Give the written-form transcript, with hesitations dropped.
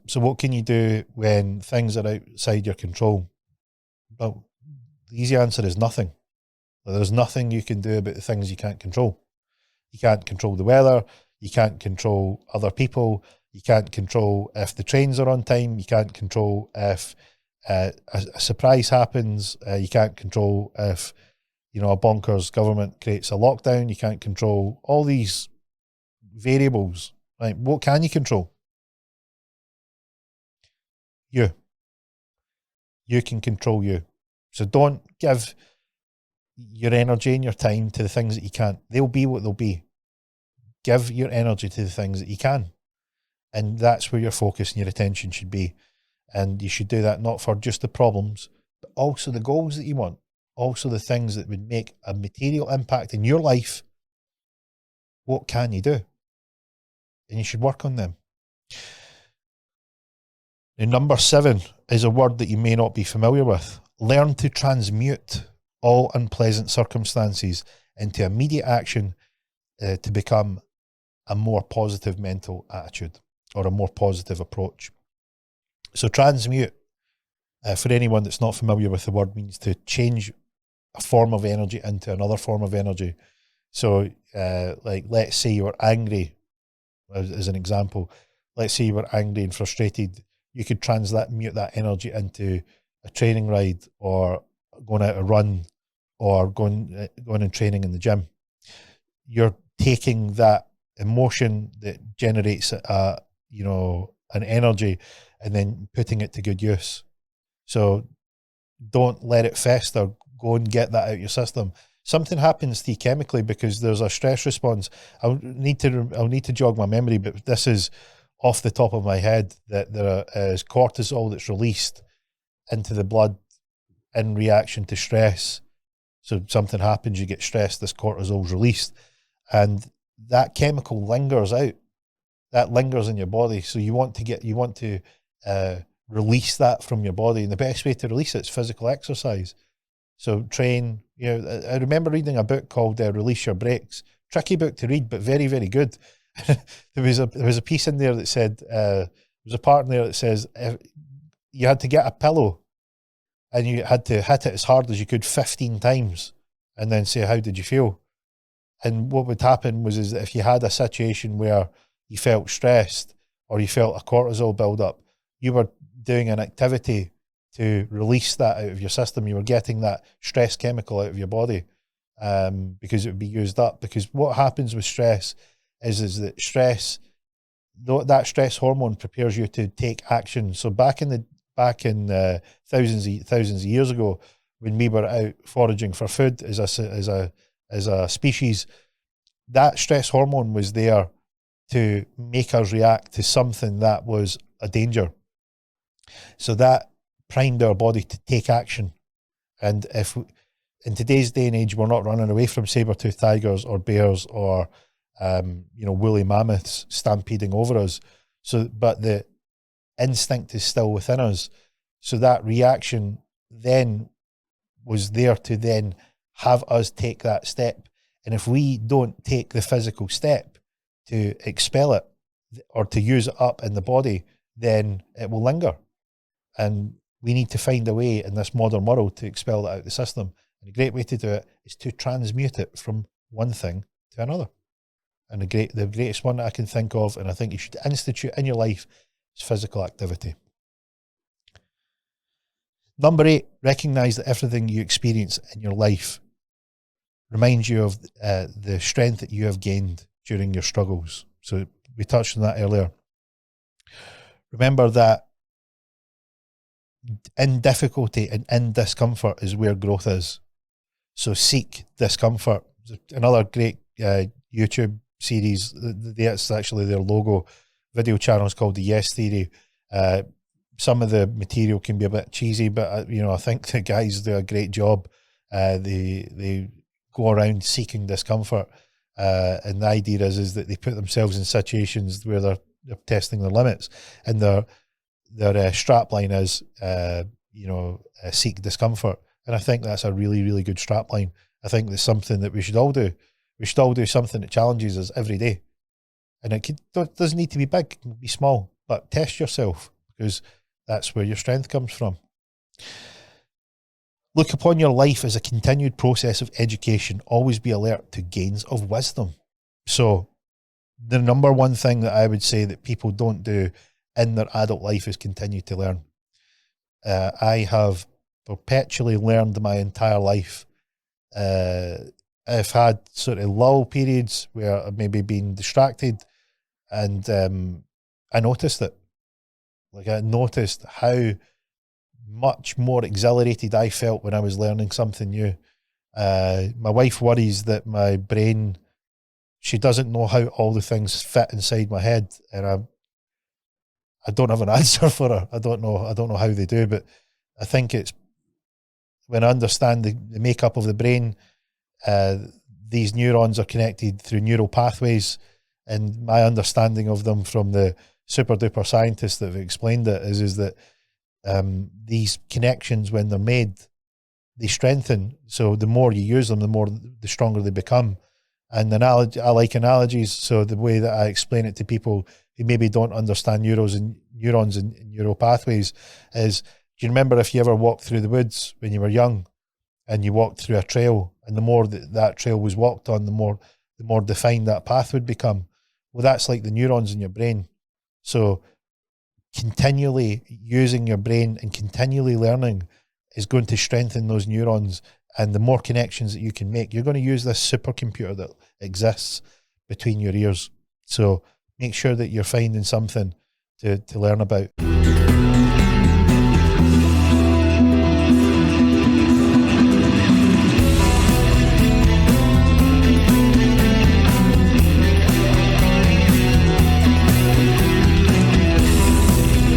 So what can you do when things are outside your control? Well, the easy answer is nothing. There's nothing you can do about the things you can't control. You can't control the weather. You can't control other people. You can't control if the trains are on time. You can't control if a surprise happens. You can't control if, a bonkers government creates a lockdown. You can't control all these variables. Right? What can you control? You. You can control you. So don't give your energy and your time to the things that you can't. They'll be what they'll be. Give your energy to the things that you can. And that's where your focus and your attention should be. And you should do that not for just the problems, but also the goals that you want, also the things that would make a material impact in your life. What can you do? And you should work on them. And number 7 is a word that you may not be familiar with. Learn to transmute all unpleasant circumstances into immediate action to become a more positive mental attitude or a more positive approach. So transmute, for anyone that's not familiar with the word, means to change a form of energy into another form of energy. So like, let's say you were angry, as an example. Let's say you were angry and frustrated. You could transmute that energy into a training ride, or going out a run, or going and training in the gym. You're taking that emotion that generates an energy and then putting it to good use. So don't let it fester. Go and get that out of your system. Something happens to you chemically because there's a stress response. I'll need to jog my memory, but this is off the top of my head, that there is cortisol that's released into the blood in reaction to stress. So something happens, you get stressed, this cortisol is released, and that chemical lingers out. That lingers in your body. So you want to release that from your body, and the best way to release it is physical exercise. So train. I remember reading a book called Release Your Brakes. Tricky book to read, but very, very good. there was a piece in there that said, there was a part in there that says you had to get a pillow and you had to hit it as hard as you could 15 times and then say, how did you feel? And what would happen was that if you had a situation where you felt stressed or you felt a cortisol build up, you were doing an activity to release that out of your system. You were getting that stress chemical out of your body because it would be used up. Because what happens with stress is that that stress hormone prepares you to take action. So back in thousands of years ago, when we were out foraging for food as a species, that stress hormone was there to make us react to something that was a danger. So that primed our body to take action. And if in today's day and age, we're not running away from saber-toothed tigers or bears or woolly mammoths stampeding over us. But the instinct is still within us. So that reaction then was there to then have us take that step. And if we don't take the physical step to expel it or to use it up in the body, then it will linger. And we need to find a way in this modern world to expel it out of the system. And a great way to do it is to transmute it from one thing to another. And the greatest one that I can think of, and I think you should institute in your life, is physical activity. Number 8, recognize that everything you experience in your life reminds you of the strength that you have gained during your struggles. So we touched on that earlier. Remember that in difficulty and in discomfort is where growth is. So seek discomfort. Another great YouTube series, that's actually their logo video channel, is called the Yes Theory. Some of the material can be a bit cheesy, but I think the guys do a great job. They go around seeking discomfort, and the idea is that they put themselves in situations where they're testing their limits, and their strapline is seek discomfort. And I think that's a really, really good strapline. I think that's something that we should all do. We should all do something that challenges us every day, and it doesn't need to be big. It can be small. but test yourself, because that's where your strength comes from. Look upon your life as a continued process of education. Always be alert to gains of wisdom. So the number one thing that I would say that people don't do in their adult life is continue to learn. I have perpetually learned my entire life. I've had sort of lull periods where I've maybe been distracted, and I noticed it. Like, I noticed how much more exhilarated I felt when I was learning something new. My wife worries that my brain, she doesn't know how all the things fit inside my head, and I don't have an answer for her. I don't know how they do, but I think it's when I understand the makeup of the brain, these neurons are connected through neural pathways, and my understanding of them from the super duper scientists that have explained it is that these connections, when they're made, they strengthen. So the more you use them, the stronger they become. And I like analogies. So the way that I explain it to people who maybe don't understand neurons and neural pathways is, do you remember if you ever walked through the woods when you were young and you walked through a trail, and the more that trail was walked on, the more defined that path would become? Well, that's like the neurons in your brain. So continually using your brain and continually learning is going to strengthen those neurons, and the more connections that you can make, you're going to use this supercomputer that exists between your ears. So make sure that you're finding something to learn about.